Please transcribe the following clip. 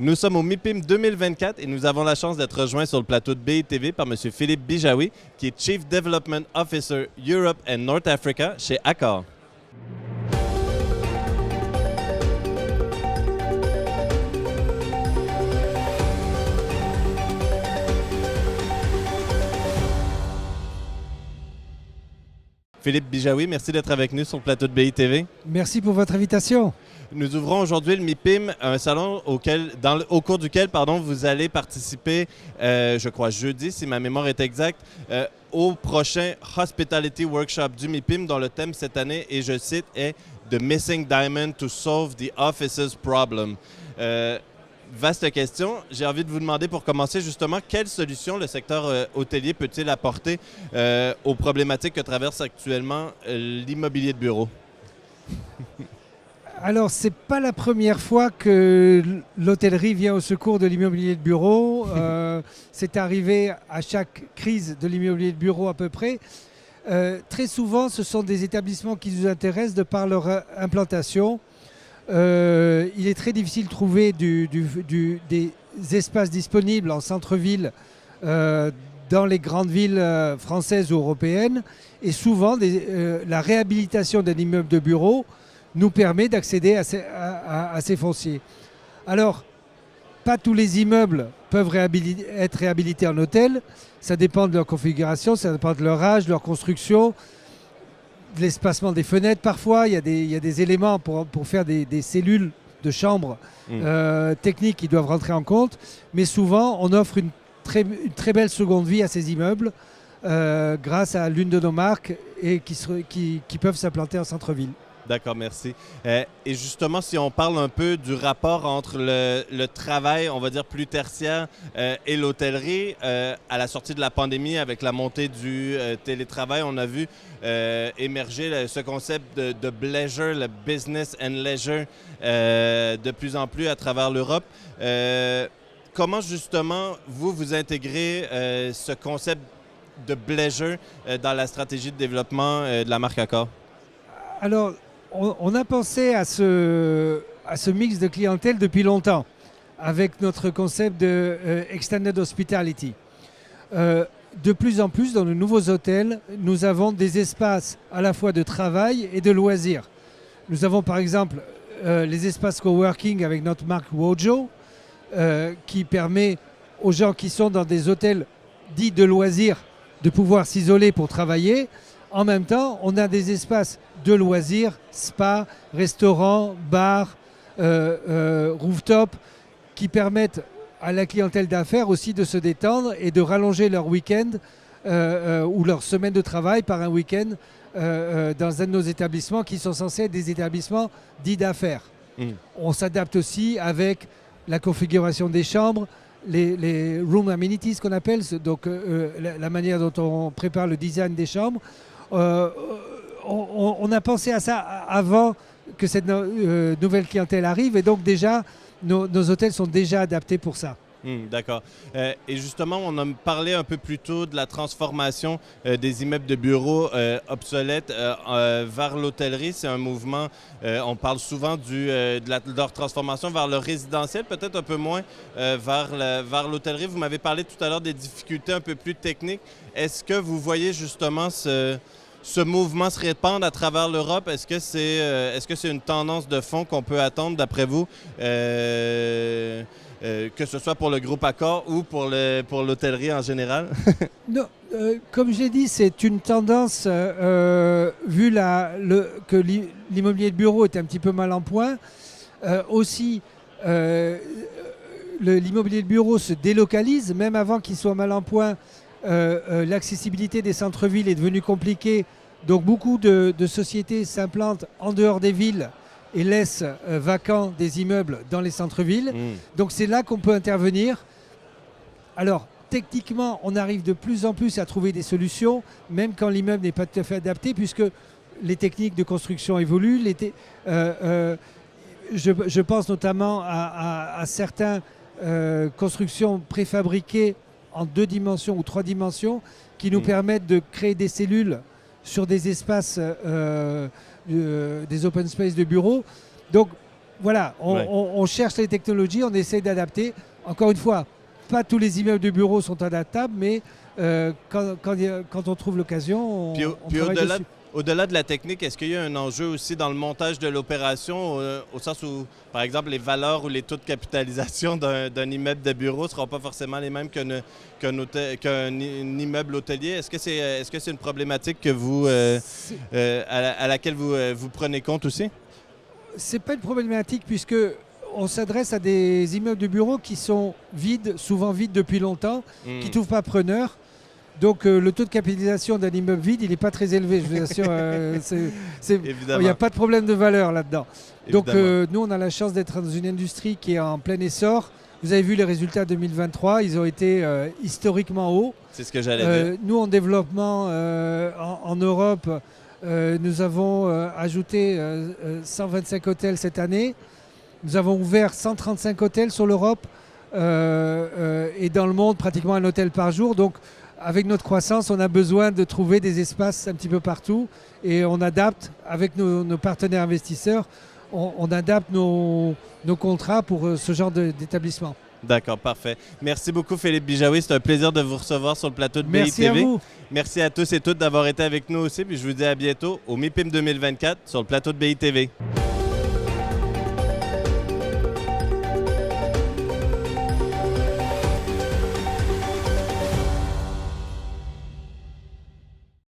Nous sommes au MIPIM 2024 et nous avons la chance d'être rejoints sur le plateau de BITV par M. Philippe Bijawi, qui est Chief Development Officer Europe and North Africa chez Accor. Philippe Bijawi, merci d'être avec nous sur le plateau de BITV. Merci pour votre invitation. Nous ouvrons aujourd'hui le MIPIM, un salon au cours duquel vous allez participer, je crois jeudi, si ma mémoire est exacte, au prochain Hospitality Workshop du MIPIM, dont le thème cette année, et je cite, est « The Missing Diamond to Solve the Office's Problem ». Vaste question. J'ai envie de vous demander pour commencer justement quelle solution le secteur hôtelier peut-il apporter aux problématiques que traverse actuellement l'immobilier de bureau? Alors, ce n'est pas la première fois que l'hôtellerie vient au secours de l'immobilier de bureau. C'est arrivé à chaque crise de l'immobilier de bureau à peu près. Très souvent, ce sont des établissements qui nous intéressent de par leur implantation. Il est très difficile de trouver des espaces disponibles en centre-ville dans les grandes villes françaises ou européennes. Et souvent, la réhabilitation d'un immeuble de bureau nous permet d'accéder à ces fonciers. Alors, pas tous les immeubles peuvent être réhabilités en hôtel. Ça dépend de leur configuration, ça dépend de leur âge, de leur construction, de l'espacement des fenêtres parfois. Il y a des éléments pour faire des cellules de chambre techniques qui doivent rentrer en compte. Mais souvent, on offre une très belle seconde vie à ces immeubles grâce à l'une de nos marques et qui peuvent s'implanter en centre-ville. D'accord, merci. Et justement, si on parle un peu du rapport entre le travail, on va dire plus tertiaire, et l'hôtellerie, à la sortie de la pandémie, avec la montée du télétravail, on a vu émerger ce concept de bleisure, le business and leisure, de plus en plus à travers l'Europe. Comment justement vous intégrez ce concept de bleisure dans la stratégie de développement de la marque Accor? Alors, on a pensé à ce mix de clientèle depuis longtemps, avec notre concept de Extended Hospitality. De plus en plus, dans de nouveaux hôtels, nous avons des espaces à la fois de travail et de loisirs. Nous avons par exemple les espaces coworking avec notre marque Wojo, qui permet aux gens qui sont dans des hôtels dits de loisirs de pouvoir s'isoler pour travailler. En même temps, on a des espaces de loisirs, spa, restaurants, bars, rooftop, qui permettent à la clientèle d'affaires aussi de se détendre et de rallonger leur week-end ou leur semaine de travail par un week-end dans un de nos établissements qui sont censés être des établissements dits d'affaires. On s'adapte aussi avec la configuration des chambres, les room amenities qu'on appelle, donc la manière dont on prépare le design des chambres. On a pensé à ça avant que cette nouvelle clientèle arrive et donc déjà nos hôtels sont déjà adaptés pour ça. D'accord. Et justement, on a parlé un peu plus tôt de la transformation des immeubles de bureaux obsolètes vers l'hôtellerie. C'est un mouvement, on parle souvent de leur transformation vers le résidentiel, peut-être un peu moins vers l'hôtellerie. Vous m'avez parlé tout à l'heure des difficultés un peu plus techniques. Est-ce que vous voyez justement ce mouvement se répandre à travers l'Europe? Est-ce que c'est une tendance de fond qu'on peut attendre d'après vous? Que ce soit pour le groupe Accor ou pour l'hôtellerie en général? Non, comme j'ai dit, c'est une tendance, vu que l'immobilier de bureau est un petit peu mal en point. Aussi, l'immobilier de bureau se délocalise, même avant qu'il soit mal en point. L'accessibilité des centres-villes est devenue compliquée. Donc beaucoup de sociétés s'implantent en dehors des villes et laisse vacants des immeubles dans les centres-villes. Donc c'est là qu'on peut intervenir. Alors techniquement, on arrive de plus en plus à trouver des solutions, même quand l'immeuble n'est pas tout à fait adapté, puisque les techniques de construction évoluent. Je pense notamment à certaines constructions préfabriquées en 2 dimensions ou 3 dimensions qui nous permettent de créer des cellules sur des espaces, des open space de bureaux. Donc Voilà, on cherche les technologies, on essaie d'adapter. Encore une fois, pas tous les immeubles de bureaux sont adaptables, mais quand on trouve l'occasion, on travaille dessus. Au-delà de la technique, est-ce qu'il y a un enjeu aussi dans le montage de l'opération, au sens où, par exemple, les valeurs ou les taux de capitalisation d'un immeuble de bureau ne seront pas forcément les mêmes qu'un immeuble hôtelier? Est-ce que c'est une problématique que à laquelle vous prenez compte aussi? C'est pas une problématique puisque on s'adresse à des immeubles de bureaux qui sont vides, souvent vides depuis longtemps, qui ne trouvent pas preneur. Donc le taux de capitalisation d'un immeuble vide, il n'est pas très élevé, je vous assure. Il n'y a pas de problème de valeur là-dedans. Donc nous, on a la chance d'être dans une industrie qui est en plein essor. Vous avez vu les résultats 2023, ils ont été historiquement hauts. C'est ce que j'allais dire. Nous, en développement en Europe, nous avons ajouté 125 hôtels cette année. Nous avons ouvert 135 hôtels sur l'Europe et dans le monde, pratiquement un hôtel par jour. Donc, avec notre croissance, on a besoin de trouver des espaces un petit peu partout et on adapte avec nos partenaires investisseurs, on adapte nos contrats pour ce genre d'établissement. D'accord, parfait. Merci beaucoup Philippe Bijaoui, c'est un plaisir de vous recevoir sur le plateau de BI TV. Merci à vous. Merci à tous et toutes d'avoir été avec nous aussi, puis je vous dis à bientôt au MIPIM 2024 sur le plateau de BI TV.